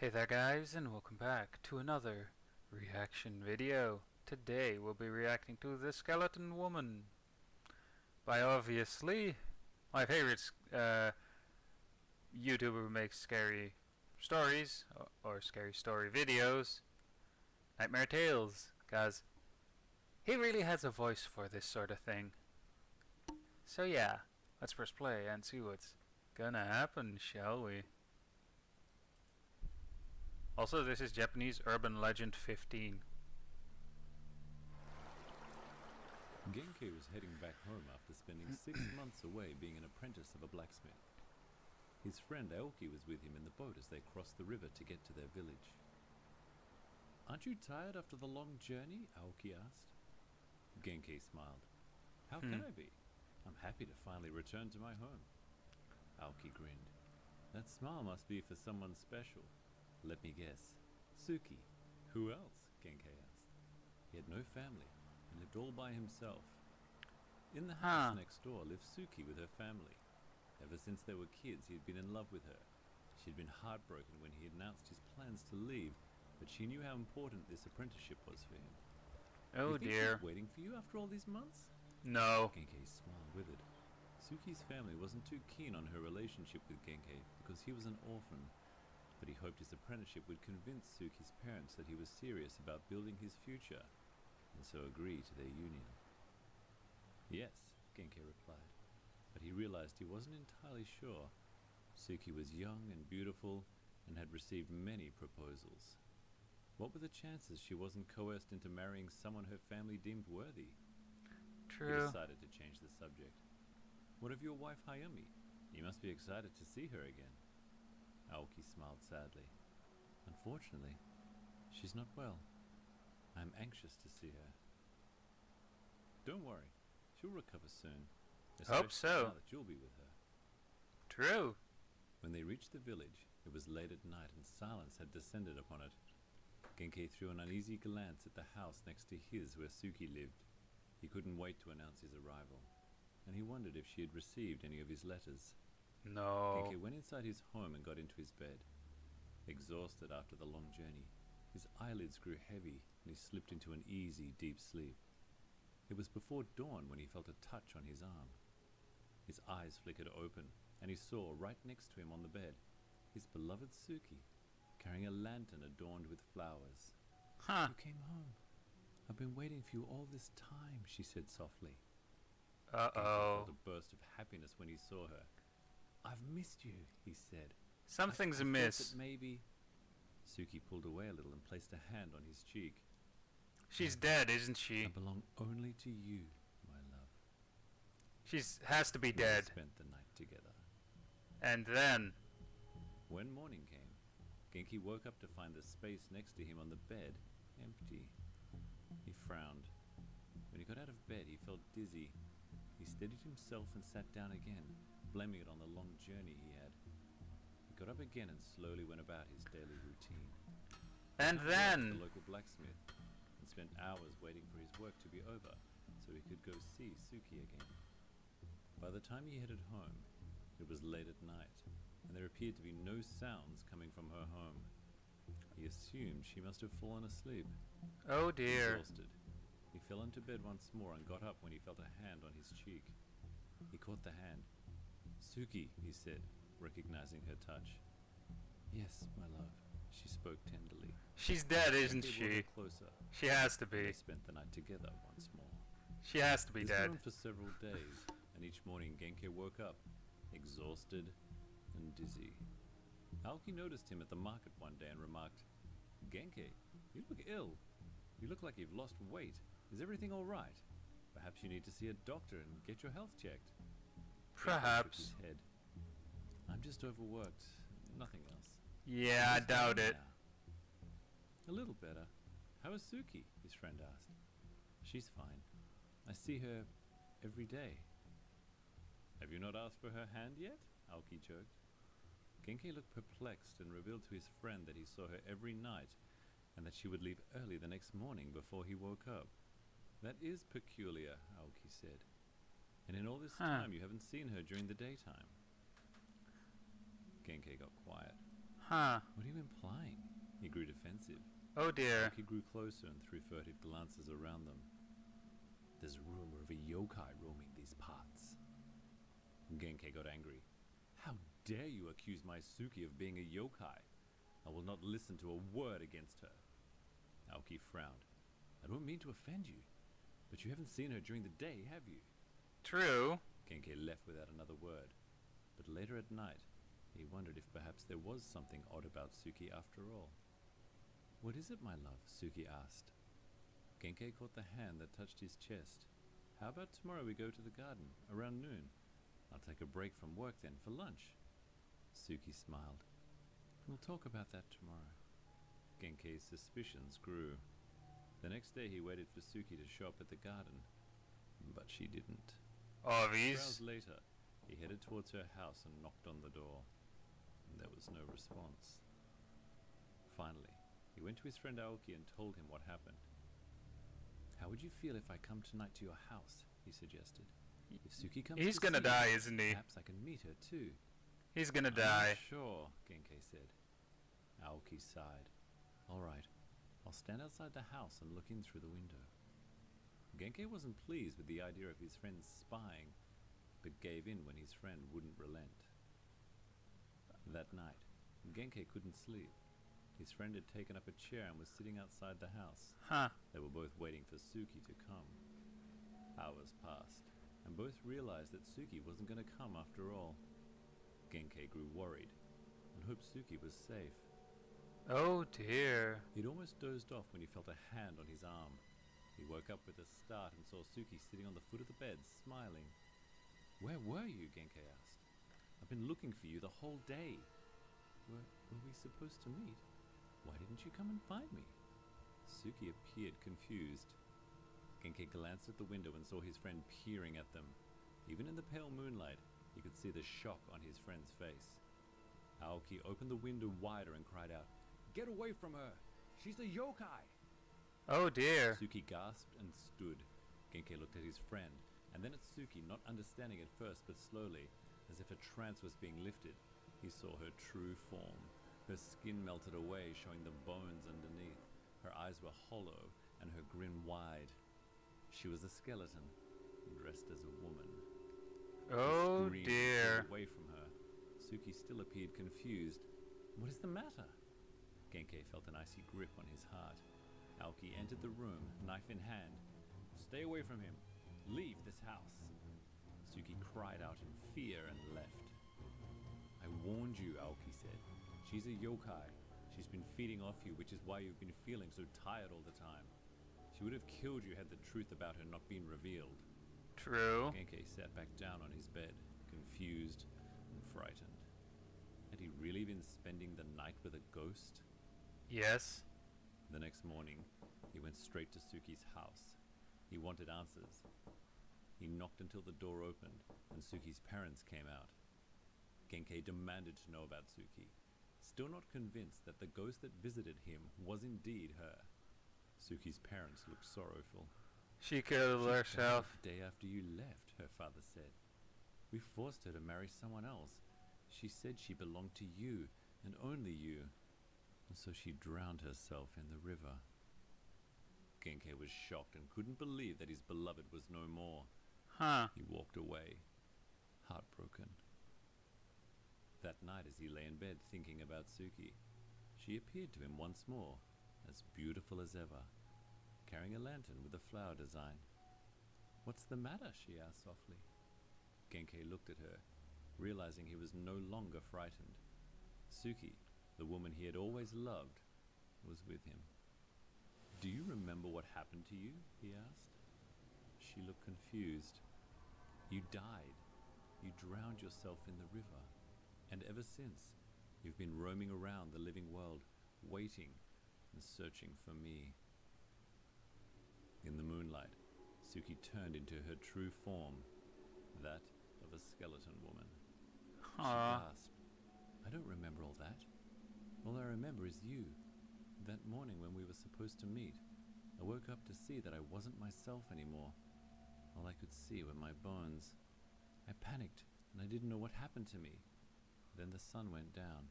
Hey there guys, and welcome back to another reaction video. Today we'll be reacting to The Skeleton Woman by obviously my favorite YouTuber who makes scary stories or scary story videos, Nightmare Tales, guys. He really has a voice for this sort of thing. So yeah, let's press play and see what's gonna happen, shall we? Also, this is Japanese Urban Legend 15. Genki was heading back home after spending 6 months away being an apprentice of a blacksmith. His friend Aoki was with him in the boat as they crossed the river to get to their village. "Aren't you tired after the long journey?" Aoki asked. Genki smiled. "How can I be? I'm happy to finally return to my home." Aoki grinned. "That smile must be for someone special. Let me guess. Suki." "Who else?" Genki asked. He had no family and lived all by himself. In the house next door lived Suki with her family. Ever since they were kids, he had been in love with her. She had been heartbroken when he announced his plans to leave, but she knew how important this apprenticeship was for him. Oh "You think dear. she's waiting for you after all these months?" No. Genki's smile withered. Suki's family wasn't too keen on her relationship with Genki because he was an orphan, but he hoped his apprenticeship would convince Suki's parents that he was serious about building his future, and so agree to their union. "Yes," Genki replied, but he realized he wasn't entirely sure. Suki was young and beautiful and had received many proposals. What were the chances she wasn't coerced into marrying someone her family deemed worthy? He True. decided to change the subject. "What of your wife Hayami? You must be excited to see her again." Aoki smiled sadly. "Unfortunately, she's not well. I'm anxious to see her." "Don't worry, she'll recover soon. Hope Especially so. now that you'll be with her." True. When they reached the village, it was late at night and silence had descended upon it. Genki threw an uneasy glance at the house next to his where Suki lived. He couldn't wait to announce his arrival, and he wondered if she had received any of his letters. Genki No. went inside his home and got into his bed. Exhausted after the long journey, his eyelids grew heavy and he slipped into an easy, deep sleep. It was before dawn when he felt a touch on his arm. His eyes flickered open, and he saw, right next to him on the bed, his beloved Suki, carrying a lantern adorned with flowers. "You came home. I've been waiting for you all this time," she said softly. Genki felt a Uh-oh. burst of happiness when he saw her. "I've missed you," he said. Something's I thought that amiss. maybe—" Suki pulled away a little and placed a hand on his cheek. She's dead, isn't "I she? belong only to you, my love." She's has to be They dead. spent the night together. And then When morning came, Genki woke up to find the space next to him on the bed empty. He frowned. When he got out of bed, he felt dizzy. He steadied himself and sat down again, blaming it on the long journey he had. He got up again and slowly went about his daily routine. and The then local blacksmith, and spent hours waiting for his work to be over so he could go see Suki again. By the time he headed home, it was late at night, and there appeared to be no sounds coming from her home. He assumed she must have fallen asleep. oh dear. Exhausted, he fell into bed once more and got up when he felt a hand on his cheek. He caught the hand. "Suki," he said, recognizing her touch. "Yes, my love," she spoke tenderly. She's dead, isn't Genki brought her she? closer. She has to They be. spent the night together once more. She has to be This went on dead. for several days, and each morning Genki woke up, exhausted and dizzy. Aoki noticed him at the market one day and remarked, "Genki, you look ill. You look like you've lost weight. Is everything all right? Perhaps you need to see a doctor and get your health checked." Genki shook Perhaps. his head. "I'm just overworked. Nothing else." Yeah, I "How's doubt Hayami it. now?" "A little better." "How is Suki?" his friend asked. "She's fine. I see her every day." "Have you not asked for her hand yet?" Aoki joked. Genki looked perplexed and revealed to his friend that he saw her every night and that she would leave early the next morning before he woke up. "That is peculiar," Aoki said. "And in all this time you haven't seen her during the daytime." Genki got quiet. Huh. "What are you implying?" grew defensive. Oh dear. Aoki grew closer and threw furtive glances around them. There's a rumor of a yokai roaming these parts. Genkai got angry. How dare you accuse my Suki of being a yokai? I will not listen to a word against her. Aoki frowned. I don't mean to offend you, but you haven't seen her during the day, have you? True. Genkai left without another word. But later at night, he wondered if perhaps there was something odd about Suki after all. What is it, my love? Suki asked. Genkai caught the hand that touched his chest. How about tomorrow we go to the garden, around noon? I'll take a break from work then, for lunch. Suki smiled. We'll talk about that tomorrow. Genkei's suspicions grew. The next day he waited for Suki to show up at the garden, but she didn't. Obvious. Hours later, he headed towards her house and knocked on the door. There was no response. Finally, he went to his friend Aoki and told him what happened. How would you feel if I come tonight to your house? He suggested. If Suki comes He's to gonna see die, you, isn't he? perhaps I can meet her too. He's gonna I'm die. not sure, Genkai said. Aoki sighed. All right, I'll stand outside the house and look in through the window. Genkai wasn't pleased with the idea of his friend spying, but gave in when his friend wouldn't relent. That night, Genkai couldn't sleep. His friend had taken up a chair and was sitting outside the house. Huh. They were both waiting for Suki to come. Hours passed, and both realized that Suki wasn't going to come after all. Genkai grew worried and hoped Suki was safe. Oh dear. He'd almost dozed off when he felt a hand on his arm. He woke up with a start and saw Suki sitting on the foot of the bed, smiling. Where were you? Genkai asked. I've been looking for you the whole day. Were we supposed to meet? Why didn't you come and find me? Suki appeared confused. Genkai glanced at the window and saw his friend peering at them. Even in the pale moonlight, he could see the shock on his friend's face. Aoki opened the window wider and cried out, Get away from her! She's a yokai! Oh dear. Suki gasped and stood. Genkai looked at his friend, and then at Suki, not understanding at first, but slowly, as if a trance was being lifted. He saw her true form. Her skin melted away, showing the bones underneath. Her eyes were hollow, and her grin wide. She was a skeleton, dressed as a woman. Oh Screamed dear. away from her. Suki still appeared confused. What is the matter? Genkai felt an icy grip on his heart. Aoki entered the room, knife in hand. Stay away from him. Leave this house. Suki cried out in fear and left. I warned you, Aoki said. She's a yokai. She's been feeding off you, which is why you've been feeling so tired all the time. She would have killed you had the truth about her not been revealed. True. Genkai sat back down on his bed, confused and frightened. Had he really been spending the night with a ghost? Yes. The next morning, he went straight to Suki's house. He wanted answers. He knocked until the door opened, and Suki's parents came out. Genkai demanded to know about Suki, still not convinced that the ghost that visited him was indeed her. Suki's parents looked sorrowful. She killed herself. The day after you left, her father said. We forced her to marry someone else. She said she belonged to you, and only you. And so she drowned herself in the river. Genkai was shocked and couldn't believe that his beloved was no more. Huh. He walked away, heartbroken. That night as he lay in bed thinking about Suki, she appeared to him once more, as beautiful as ever, carrying a lantern with a flower design. What's the matter? She asked softly. Genkai looked at her, realizing he was no longer frightened. Suki, the woman he had always loved, was with him. Do you remember what happened to you? He asked. She looked confused. You died. You drowned yourself in the river. And ever since, you've been roaming around the living world, waiting and searching for me. In the moonlight, Suki turned into her true form, that of a skeleton woman. She gasped. I don't remember all that. All I remember is you. That morning when we were supposed to meet, I woke up to see that I wasn't myself anymore. All I could see were my bones. I panicked, and I didn't know what happened to me. Then the sun went down,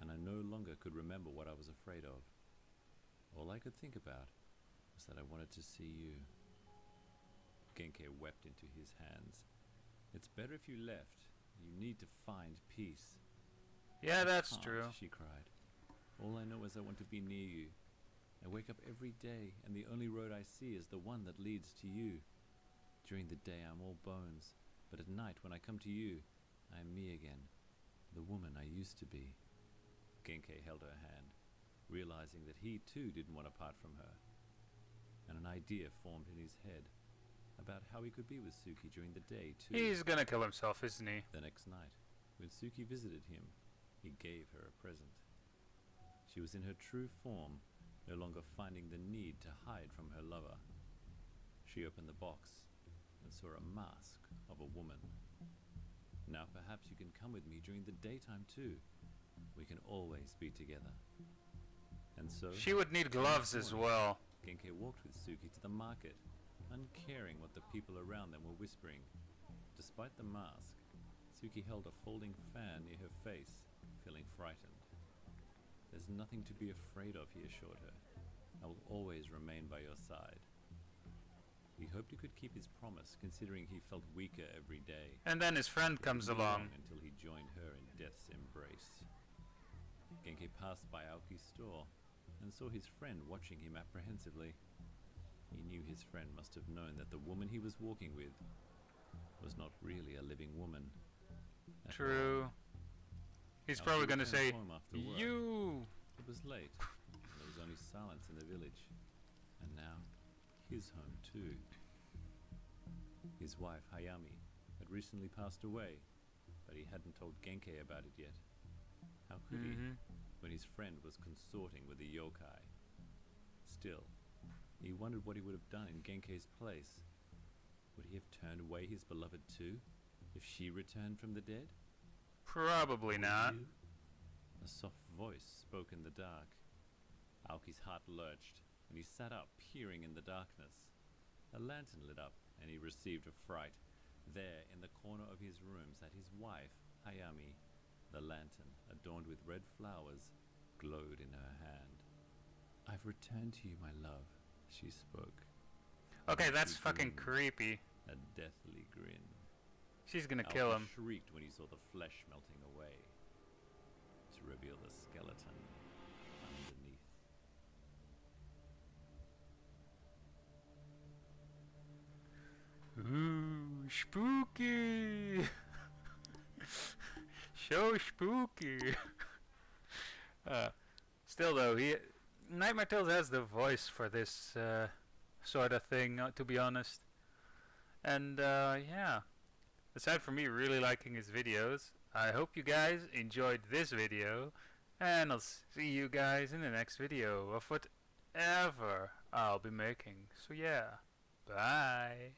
and I no longer longer could remember what I was afraid of. All I could think about was that I wanted to see you. Genke wept into his hands. It's better if you left. You need to find peace. Yeah, "I that's can't," true. she cried. "All I know is I want to be near you. I wake up every day, and the only road I see is the one that leads to you. During the day I'm all bones, but at night when I come to you, I am me again, the woman I used to be." Genke held her hand, realizing that he too didn't want to part from her. And an idea formed in his head about how he could be with Suki during the day too. He's gonna kill himself, isn't he? The next night, when Suki visited him, he gave her a present. She was in her true form, no longer finding the need to hide from her lover. She opened the box and saw a mask of a woman. "Now perhaps you can come with me during the daytime too. We can always be together." And so, She would need gloves as well. Genke walked with Suki to the market, uncaring what the people around them were whispering. Despite the mask, Suki held a folding fan near her face, feeling frightened. "There's nothing to be afraid of," he assured her. "I will always remain by your side." He hoped he could keep his promise, considering he felt weaker every day. And then his friend comes It wouldn't be along. long until he joined her in death's embrace. Genke passed by Aoki's store and saw his friend watching him apprehensively. He knew his friend must have known that the woman he was walking with was not really a living woman. at True. all. He's Aoki probably gonna returned say, home after work. "You." It was late, and there was only silence in the village. And now, his home too. His wife, Hayami, had recently passed away, but he hadn't told Genke about it yet. How could he, when his friend was consorting with a yokai? Still, he wondered what he would have done in Genke's place. Would he have turned away his beloved too, if she returned from the dead? Probably not. A soft voice spoke in the dark. Aoki's heart lurched, and he sat up, peering in the darkness. A lantern lit up, and he received a fright. There, in the corner of his room, sat his wife, Hayami. The lantern, adorned with red flowers, glowed in her hand. "I've returned to you, my love," she spoke. Okay, And that's she fucking grinned, creepy. a deathly grin. She's gonna kill Aoki him. shrieked when he saw the flesh melting away, to reveal the skeleton underneath. Ooh, spooky. So spooky. Still though, Nightmare Tales has the voice for this sort of thing, to be honest. And yeah, aside from me really liking his videos, I hope you guys enjoyed this video, and I'll see you guys in the next video of whatever I'll be making. So yeah, bye.